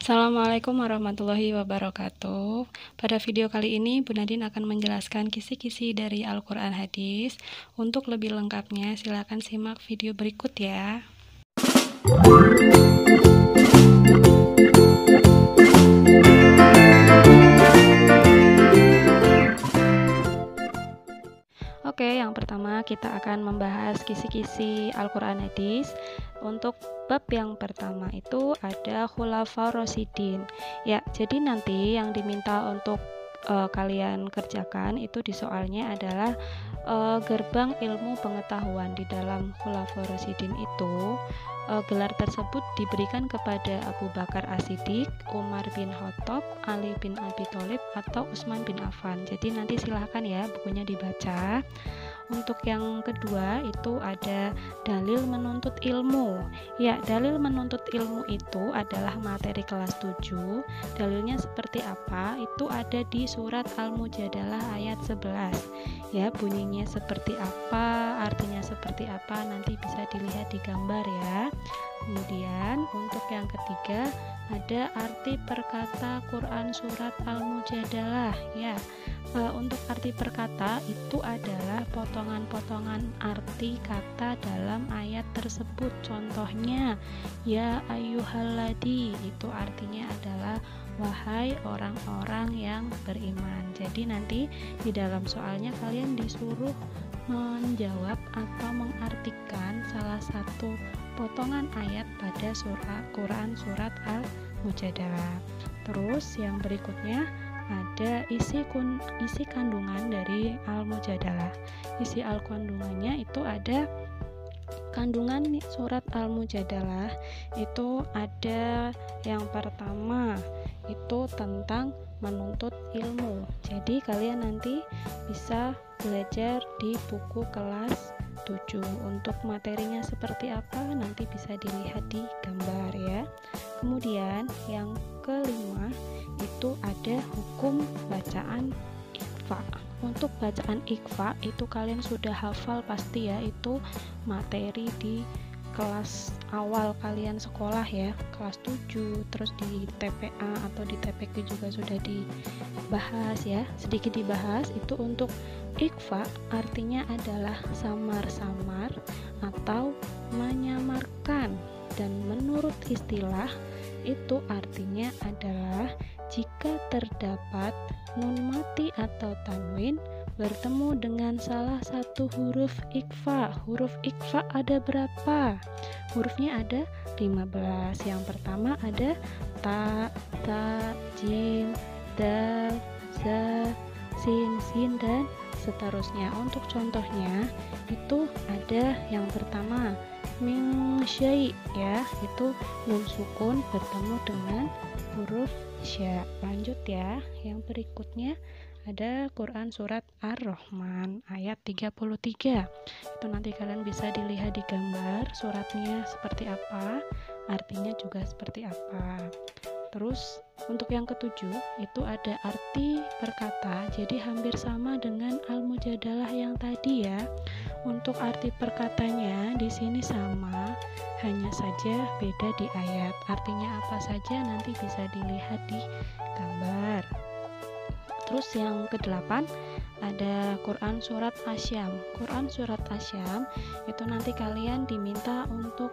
Assalamualaikum warahmatullahi wabarakatuh. Pada video kali ini, Bu Nadine akan menjelaskan kisi-kisi dari Al-Quran Hadis. Untuk lebih lengkapnya, silakan simak video berikut ya. Oke, yang pertama kita akan membahas kisi-kisi Al-Quran Hadis. Untuk bab yang pertama itu ada Khulafaur Rasyidin. Ya, jadi nanti yang diminta untuk kalian kerjakan itu di soalnya adalah gerbang ilmu pengetahuan. Di dalam Khulafaur Rasyidin itu gelar tersebut diberikan kepada Abu Bakar As-Siddiq, Umar bin Khattab, Ali bin Abi Thalib, atau Utsman bin Affan. Jadi nanti silahkan ya bukunya dibaca. Untuk yang kedua itu ada dalil menuntut ilmu. Ya, dalil menuntut ilmu itu adalah materi kelas 7. Dalilnya seperti apa? Itu ada di surat Al-Mujadalah ayat 11. Ya, bunyinya seperti apa, artinya seperti apa, nanti bisa dilihat di gambar ya. Kemudian untuk yang ketiga ada arti perkata Quran surat Al-Mujadalah ya. Untuk arti perkata itu adalah potongan-potongan arti kata dalam ayat tersebut. Contohnya ya ayyuhalladi, itu artinya adalah wahai orang-orang yang beriman. Jadi nanti di dalam soalnya kalian disuruh menjawab atau mengartikan salah satu potongan ayat pada surat Quran surat Al-Mujadalah. Terus yang berikutnya ada isi kandungan dari Al-Mujadalah. Isi kandungannya itu ada kandungan surat Al-Mujadalah itu ada yang pertama itu tentang menuntut ilmu. Jadi kalian nanti bisa belajar di buku kelas 7. Untuk materinya seperti apa nanti bisa dilihat di gambar ya. Kemudian yang kelima itu ada hukum bacaan ikhfa. Untuk bacaan ikhfa itu kalian sudah hafal pasti ya, itu materi di kelas awal kalian sekolah ya, kelas 7, terus di TPA atau di TPQ juga sudah dibahas ya, sedikit dibahas. Itu untuk ikhfa artinya adalah samar-samar atau menyamarkan, dan menurut istilah itu artinya adalah jika terdapat nun mati atau tanwin bertemu dengan salah satu huruf ikhfa. Huruf ikhfa ada berapa? Hurufnya ada 15. Yang pertama ada ta, jim, dal, za, sin, dan seterusnya. Untuk contohnya itu ada yang pertama min syai ya, itu nun sukun bertemu dengan huruf sya. Lanjut ya, yang berikutnya ada Quran surat Ar-Rahman ayat 33. Itu nanti kalian bisa dilihat di gambar suratnya seperti apa, artinya juga seperti apa. Terus untuk yang ketujuh itu ada arti perkata, jadi hampir sama dengan Al-Mujadalah yang tadi ya. Untuk arti perkatanya di sini sama, hanya saja beda di ayat. Artinya apa saja nanti bisa dilihat di gambar. Terus yang ke-8 ada Quran surat Asyam. Quran surat Asyam itu nanti kalian diminta untuk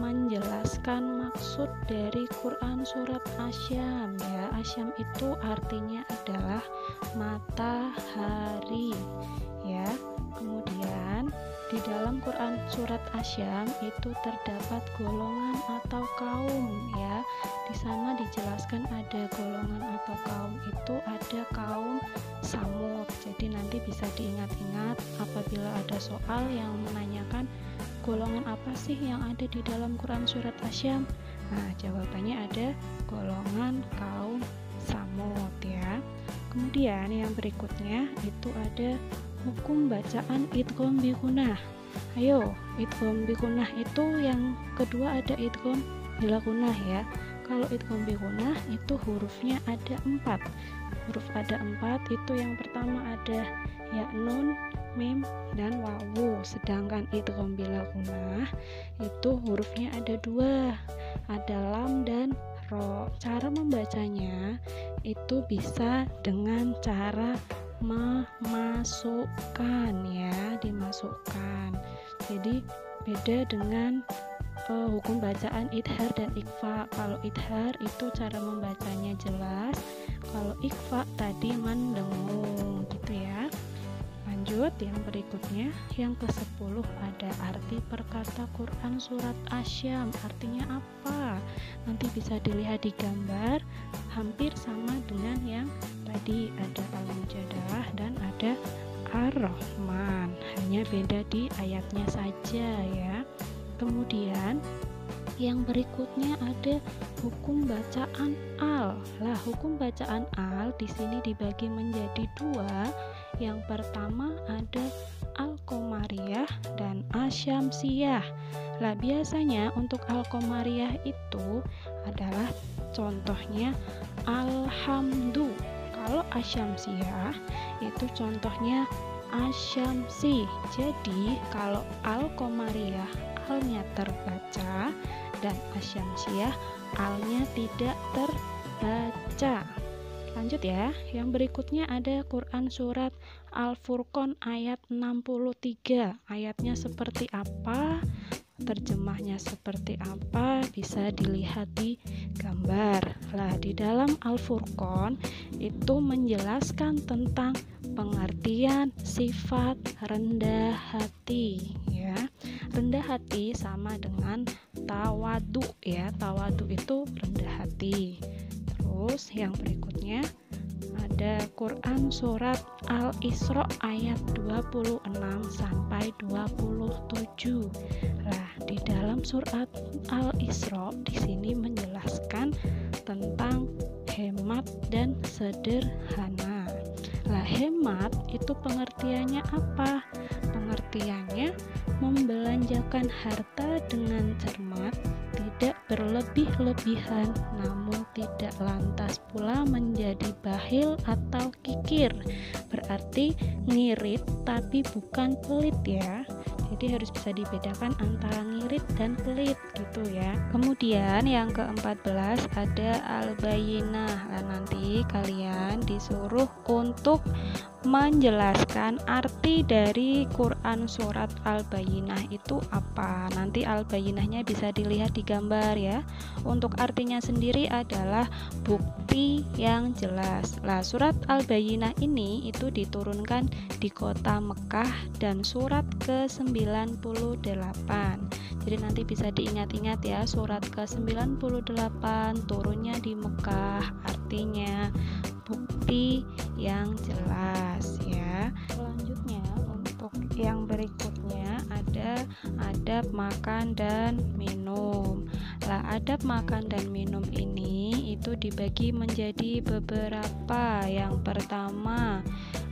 menjelaskan maksud dari Quran surat Asyam ya. Asyam itu artinya adalah matahari ya. Kemudian di dalam Quran surat Asyam itu terdapat golongan atau kaum ya. Di sana dijelaskan ada golongan atau kaum, itu ada kaum Samud. Jadi nanti bisa diingat-ingat apabila ada soal yang menanyakan golongan apa sih yang ada di dalam Quran surat Asyam. Nah, jawabannya ada golongan kaum Samud ya. Kemudian yang berikutnya itu ada hukum bacaan idgham bi gunnah. Ayo, idgham bi gunnah itu yang kedua ada idgham bila gunnah ya. Kalau idgham bi gunnah itu hurufnya ada 4. Huruf ada 4, itu yang pertama ada ya nun, mim, dan wawu. Sedangkan idgham bila gunnah itu hurufnya ada 2, ada lam dan Isra. Cara membacanya itu bisa dengan cara memasukkan ya, dimasukkan. Jadi beda dengan hukum bacaan idhar dan ikhfa. Kalau idhar itu cara membacanya jelas, kalau ikhfa tadi mendengung gitu ya. Lanjut yang berikutnya, yang ke-10 ada arti perkata Quran surat Asyam. Artinya apa? Nanti bisa dilihat di gambar, hampir sama dengan yang tadi, ada Al-Mujadalah dan ada Ar-Rahman, hanya beda di ayatnya saja ya. Kemudian yang berikutnya ada hukum bacaan al. Lah, hukum bacaan al di sini dibagi menjadi dua. Yang pertama ada al-qamariyah dan asyamsiyah. Lah, biasanya untuk al-qamariyah itu adalah contohnya alhamdu. Kalau asyamsiyah itu contohnya asyamsi. Jadi kalau al-qamariyah alnya terbaca dan asyamsiyah alnya tidak terbaca. Lanjut ya, yang berikutnya ada Quran surat Al-Furqan ayat 63. Ayatnya seperti apa? Terjemahnya seperti apa? Bisa dilihat di gambar. Lah, di dalam Al-Furqan itu menjelaskan tentang pengertian sifat rendah hati ya. Rendah hati sama dengan tawadu ya. Tawadu itu rendah hati. Terus yang berikutnya ada Quran surat Al-Isra ayat 26 sampai 27. Lah, di dalam surat Al-Isra di sini menjelaskan tentang hemat dan sederhana. Lah, hemat itu pengertiannya apa? Pengertiannya membelanjakan harta dengan cermat, tidak berlebih-lebihan, namun tidak lantas pula menjadi bakhil atau kikir. Berarti ngirit tapi bukan pelit ya. Jadi harus bisa dibedakan antara ngirit dan pelit gitu ya. Kemudian yang ke-14 ada al-bayyinah. Nah, nanti kalian disuruh untuk menjelaskan arti dari Quran surat Al-Bayyinah itu apa. Nanti Al-Bayyinahnya bisa dilihat di gambar ya. Untuk artinya sendiri adalah bukti yang jelas. Lah, surat Al-Bayyinah ini itu diturunkan di kota Mekah dan surat ke-98. Jadi nanti bisa diingat-ingat ya, surat ke-98 turunnya di Mekah, artinya bukti yang jelas ya. Selanjutnya untuk yang berikutnya ada adab makan dan minum. Lah, adab makan dan minum ini itu dibagi menjadi beberapa. Yang pertama,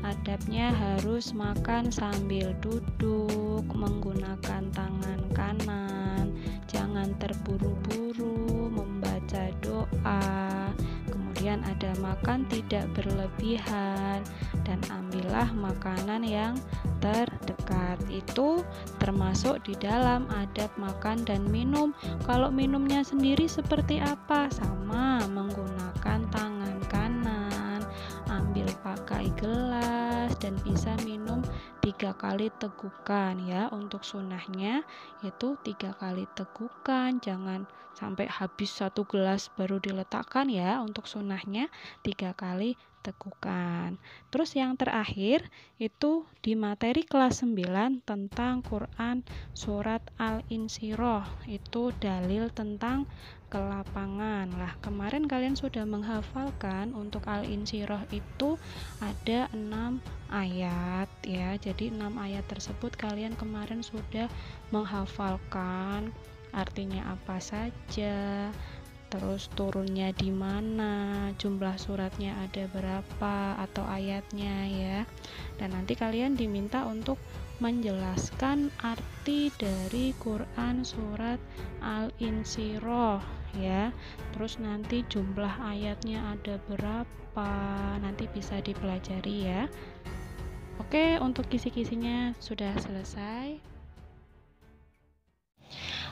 adabnya harus makan sambil duduk, menggunakan tangan kanan, jangan terburu-buru membaca doa. Kemudian ada makan tidak berlebihan dan ambillah makanan yang terdekat. Itu termasuk di dalam adab makan dan minum. Kalau minumnya sendiri seperti apa? Sama, menggunakan tangan kanan, ambil pakai gelas dan bisa minum 3 kali tegukan ya. Untuk sunahnya itu 3 kali tegukan, jangan sampai habis 1 gelas baru diletakkan ya. Untuk sunahnya 3 kali tegukan. Terus yang terakhir itu di materi kelas 9 tentang Quran surat Al-Insyirah, itu dalil tentang kelapangan. Lah, kemarin kalian sudah menghafalkan untuk Al-Insyirah itu ada 6 ayat ya. Jadi 6 ayat tersebut kalian kemarin sudah menghafalkan artinya apa saja, terus turunnya di mana, jumlah suratnya ada berapa atau ayatnya ya. Dan nanti kalian diminta untuk menjelaskan arti dari Quran surat Al-Insyirah ya. Terus nanti jumlah ayatnya ada berapa, nanti bisa dipelajari ya. Oke, untuk kisi-kisinya sudah selesai.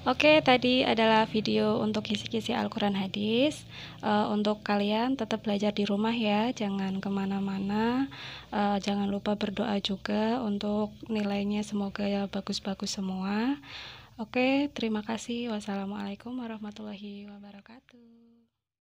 Oke, tadi adalah video untuk kisi-kisi Al-Quran hadis. Untuk kalian tetap belajar di rumah ya, jangan kemana-mana. Jangan lupa berdoa juga untuk nilainya semoga ya bagus-bagus semua. Oke, terima kasih. Wassalamualaikum warahmatullahi wabarakatuh.